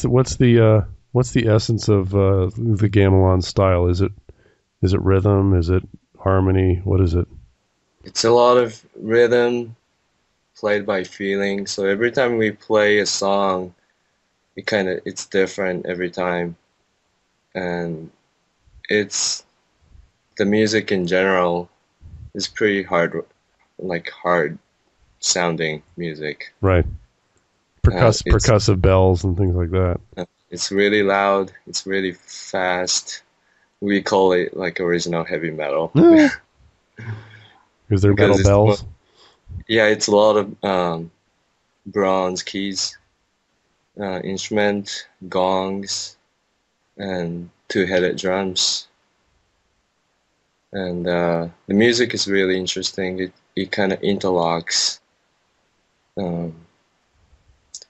what's the essence of the gamelan style? Is it rhythm? Is it harmony? What is it? It's a lot of rhythm played by feeling. So every time we play a song, it's different every time, and it's the music in general is pretty hard, like hard sounding music. Right. Uh, it's Percussive bells and things like that. it's really loud. It's really fast. We call it like original heavy metal Is there metal because bells? yeah, it's a lot of bronze keys, instrument, gongs, and two-headed drums. And the music is really interesting. It kind of interlocks. Um,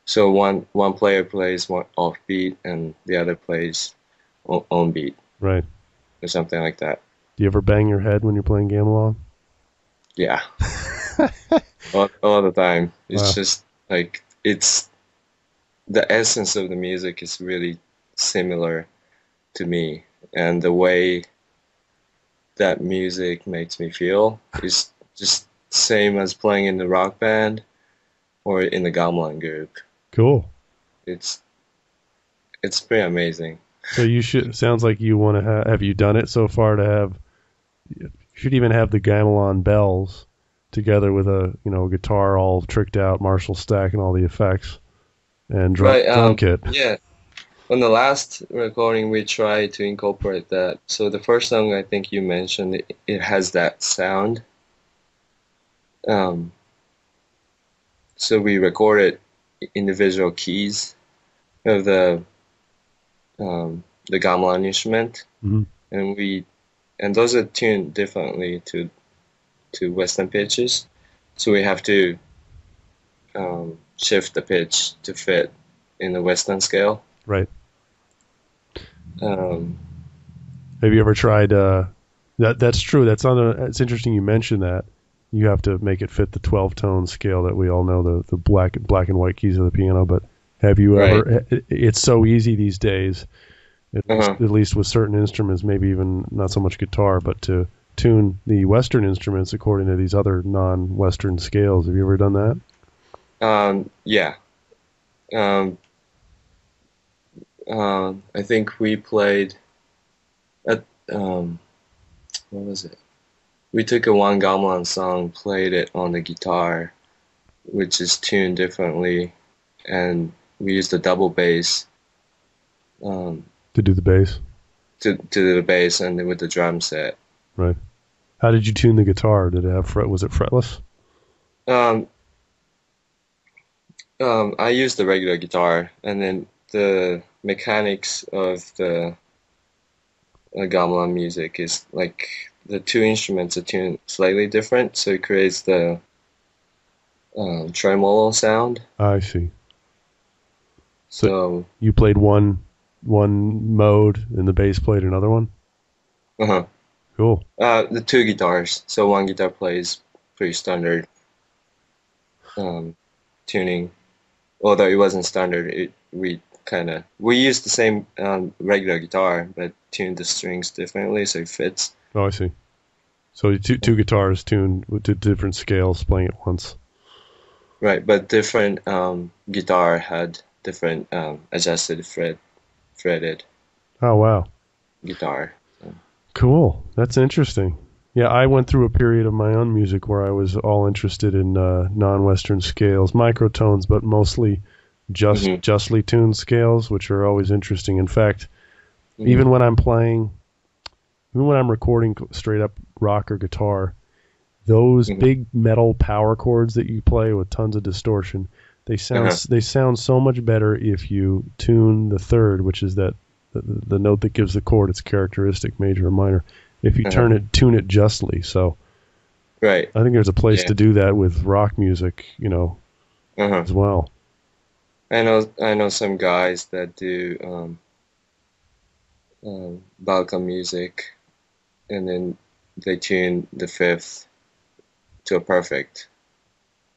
so one player plays one off beat and the other plays on beat Right. or something like that. Do you ever bang your head when you're playing gamelan? Yeah, all the time. It's Wow. just like it's the essence of the music is really similar to me, and the way that music makes me feel is just same as playing in the rock band or in the gamelan group. Cool. It's it's pretty amazing. So you should. Sounds like you want to have. Have you done it so far to have? You should even have the gamelan bells together with a guitar all tricked out, Marshall stack, and all the effects and Right, drum kit. yeah. On the last recording, we tried to incorporate that. So the first song I think you mentioned, it has that sound. Um, so we recorded individual keys of the gamelan instrument, Hmm. and those are tuned differently to Western pitches. So we have to shift the pitch to fit in the Western scale. Right. Um, Have you ever tried? That's true. That's on. It's interesting you mentioned that. You have to make it fit the 12-tone scale that we all know, the black and white keys of the piano. But have you right. ever? It's so easy these days. Uh-huh. At least with certain instruments, maybe even not so much guitar, but to tune the Western instruments according to these other non-Western scales. Have you ever done that? Yeah. Um, I think we played at what was it? We took a one gamelan song, played it on the guitar, which is tuned differently, and we used a double bass um, To do the bass, to the bass and then with the drum set. right? How did you tune the guitar? Did it have fret? Was it fretless? Um, I used the regular guitar, and then the mechanics of the gamelan music is like the two instruments are tuned slightly different, so it creates the tremolo sound. I see. So So, you played one mode, and the bass played another one. uh-huh. Cool. The two guitars. So one guitar plays pretty standard um, tuning, although it wasn't standard. We used the same regular guitar, but tuned the strings differently so it fits. Oh, I see. So two guitars tuned to different scales, playing at once. Right, but different guitar had different adjusted fretted Oh, wow. guitar. So, Cool. That's interesting. Yeah, I went through a period of my own music where I was all interested in non-Western scales, microtones, but mostly hmm justly tuned scales, which are always interesting. In fact, hmm even when I'm playing, even when I'm recording straight up rock or guitar, those hmm big metal power chords that you play with tons of distortion, uh-huh, they sound so much better if you tune the third, which is the note that gives the chord its characteristic, major or minor. If you uh-huh. tune it justly. So Right, I think there's a place yeah, to do that with rock music, uh-huh. as well. I know some guys that do Balkan music, and then they tune the fifth to a perfect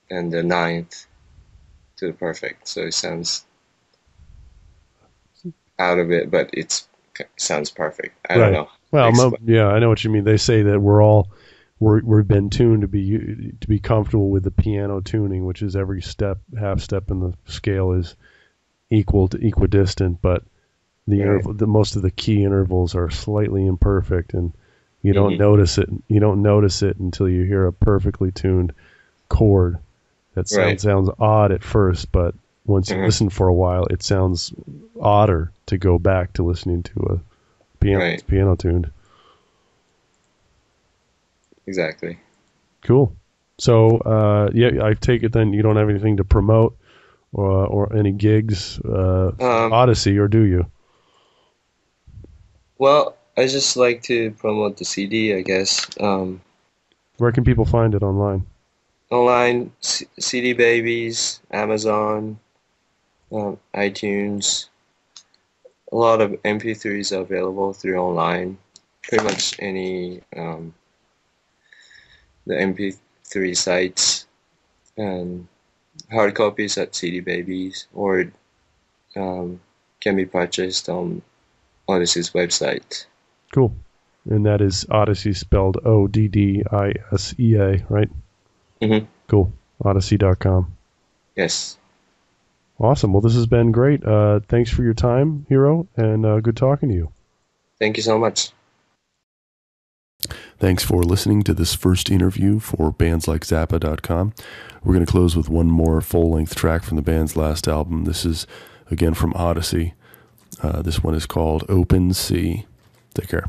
and the ninth to the perfect. So it sounds out of it, but sounds perfect. I don't Right. know. Well, Explain. yeah, I know what you mean. They say that we've been tuned to be comfortable with the piano tuning, which is every half step in the scale is equal to equidistant, but Right. the most of the key intervals are slightly imperfect, and you don't Hmm. notice it. You don't notice it until you hear a perfectly tuned chord. That Right. sounds odd at first, but once you Hmm. listen for a while, it sounds odder to go back to listening to a piano Right. that's piano tuned. Exactly. Cool. So, yeah, I take it then you don't have anything to promote or any gigs for Um, Odyssey, or do you? well, I just like to promote the CD, I guess. Where can people find it online? Online, CD Babies, Amazon, iTunes. A lot of MP3s are available through online. Pretty much any the MP3 sites, and hard copies at CD Babies, or um, can be purchased on Odyssey's website. Cool. And that is Odyssey spelled Oddisea, right? Hmm. Cool. Odyssey.com. Yes. Awesome. Well, this has been great. Thanks for your time, Hiro, and good talking to you. Thank you so much. Thanks for listening to this first interview for bandslikezappa.com. We're going to close with one more full-length track from the band's last album. This is, again, from Odyssey. This one is called Open Sea. Take care.